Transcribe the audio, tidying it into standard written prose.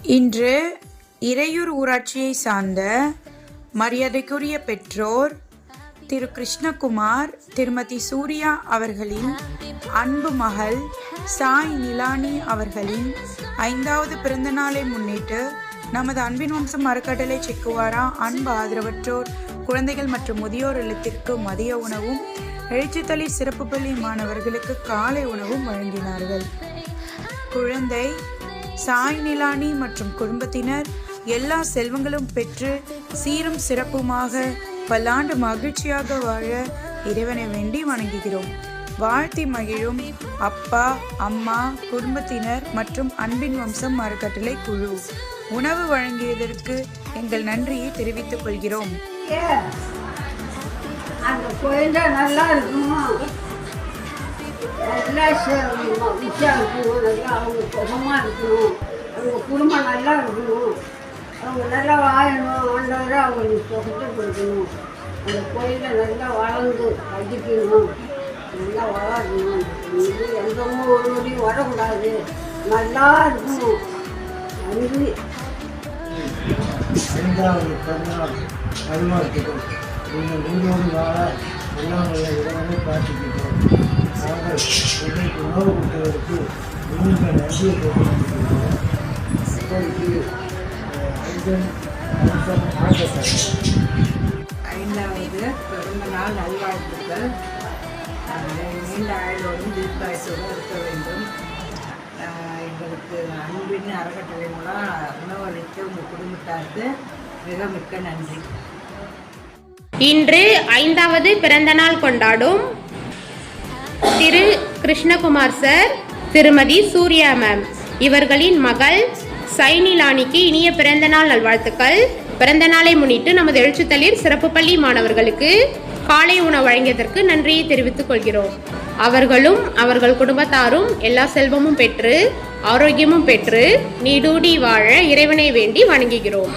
இன்று இறையூர் ஊராட்சியை சார்ந்த மரியாதைக்குரிய பெற்றோர் திரு கிருஷ்ணகுமார், திருமதி சூர்யா அவர்களின் அன்பு மகள் சாய் நிலானி அவர்களின் 5வது பிறந்த நாளை முன்னிட்டு நமது அன்பின் வம்சம் அறக்கட்டளை செக்குவாரா அன்பு ஆதரவற்றோர் குழந்தைகள் மற்றும் முதியோர் இல்லத்திற்கு மதிய உணவும், எழுச்சித்தளி சிறப்பு பள்ளி மாணவர்களுக்கு காலை உணவும் வழங்கினார்கள். குழந்தை சாய் நிலானி மற்றும் குடும்பத்தினர் எல்லா செல்வங்களும் பெற்று சீரும் சிறப்புமாக பல்லாண்டு மகிழ்ச்சியாக வாழ இறைவனை வேண்டி வணங்குகிறோம். வாழ்த்தி மகிழும் அப்பா, அம்மா, குடும்பத்தினர் மற்றும் அன்பின் வம்சம் அறக்கட்டளை குழு. உணவு வழங்கியதற்கு எங்கள் நன்றியை தெரிவித்துக் கொள்கிறோம். அந்த குழந்தை நல்லா இருக்கணும், நல்லா விஷயம் இருக்கணும், நல்லா அவங்க சுகமாக இருக்கணும், அவங்க குடும்பம் நல்லா இருக்கணும், அவங்க நல்லா வாழணும், ஆண்டவரை அவங்களுக்கு சுகத்தை கொடுக்கணும். அந்த குழந்தை நல்லா வளர்ந்து படிக்கணும், நல்லா வளரணும், எந்த ஒரு நொடியும் வரக்கூடாது, நல்லா இருக்கணும். நன்றி. 5வது பிறந்தநாள் நல்வாழ்த்துக்கள். நீங்கள் நீரோடு வாழ எல்லாம் உள்ள இறைவனை பிரார்த்திக்கிறோம். நாங்கள் இன்றைக்கு உணவு கொடுத்ததற்கு நீங்கள் நன்றியை தெரிவிக்கிறோம். இப்போதைக்கு 5வது பிறந்த நாள் நல்வாழ்த்துக்கள். நீண்ட ஆயுளோடும் தீர்க்காயுசோடும் இருக்க வேண்டும். எங்களுக்கு அன்பின் அறக்கட்டளை மூலம் உணவளித்த உங்கள் குடும்பத்தாருக்கு மிக மிக்க நன்றி. இன்று 5வது பிறந்தநாள் கொண்டாடும் திரு கிருஷ்ணகுமார் சார், திருமதி சூர்யா மேம் இவர்களின் மகள் சைனிலானிக்கு இனிய பிறந்தநாள் நல்வாழ்த்துக்கள். பிறந்த நாளை முன்னிட்டு நமது எழுச்சித்தளிர் சிறப்பு பள்ளி மாணவர்களுக்கு காலை உணவு வழங்கியதற்கு நன்றியை தெரிவித்துக் கொள்கிறோம். அவர்களும் அவர்கள் குடும்பத்தாரும் எல்லா செல்வமும் பெற்று ஆரோக்கியமும் பெற்று நீடூடி வாழ இறைவனை வேண்டி வணங்குகிறோம்.